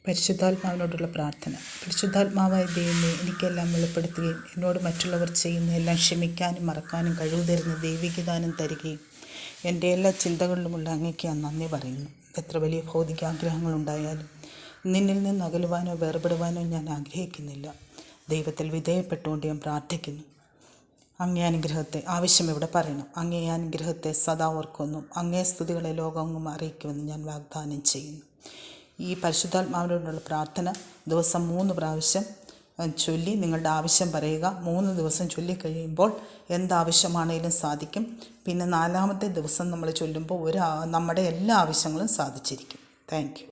പരിശുദ്ധാത്മാവിനോടുള്ള പ്രാർത്ഥന. പരിശുദ്ധാത്മാവായ ദൈവമേ, എനിക്കെല്ലാം വെളിപ്പെടുത്തുകയും എന്നോട് മറ്റുള്ളവർ ചെയ്യുന്ന എല്ലാം ക്ഷമിക്കാനും മറക്കാനും കഴിവ് തരുന്ന ദൈവികദാനം തരികയും എൻ്റെ എല്ലാ ചിന്തകളിലുമുള്ള അങ്ങേക്ക് ഞാൻ നന്ദി പറയുന്നു. എത്ര വലിയ ഭൗതിക ആഗ്രഹങ്ങളുണ്ടായാലും നിന്നിൽ നിന്ന് അകലുവാനോ വേർപെടുവാനോ ഞാൻ ആഗ്രഹിക്കുന്നില്ല. ദൈവത്തിൽ വിധേയപ്പെട്ടുകൊണ്ട് ഞാൻ പ്രാർത്ഥിക്കുന്നു. അങ്ങേ അനുഗ്രഹത്തെ ആവശ്യം ഇവിടെ പറയണം. അങ്ങേ അനുഗ്രഹത്തെ സദാ ഓർക്കുന്നു. അങ്ങേ സ്തുതികളെ ലോകമെങ്ങും അറിയിക്കുമെന്ന് ഞാൻ വാഗ്ദാനം ചെയ്യുന്നു. ഈ പരിശുദ്ധാത്മാവിനോടുള്ള പ്രാർത്ഥന ദിവസം 3 പ്രാവശ്യം ചൊല്ലി നിങ്ങളുടെ ആവശ്യം പറയുക. 3 ദിവസം ചൊല്ലിക്കഴിയുമ്പോൾ എന്താവശ്യമാണേലും സാധിക്കും. പിന്നെ 4-ാമത്തെ ദിവസം നമ്മൾ ചൊല്ലുമ്പോൾ നമ്മുടെ എല്ലാ ആവശ്യങ്ങളും സാധിച്ചിരിക്കും. Thank you.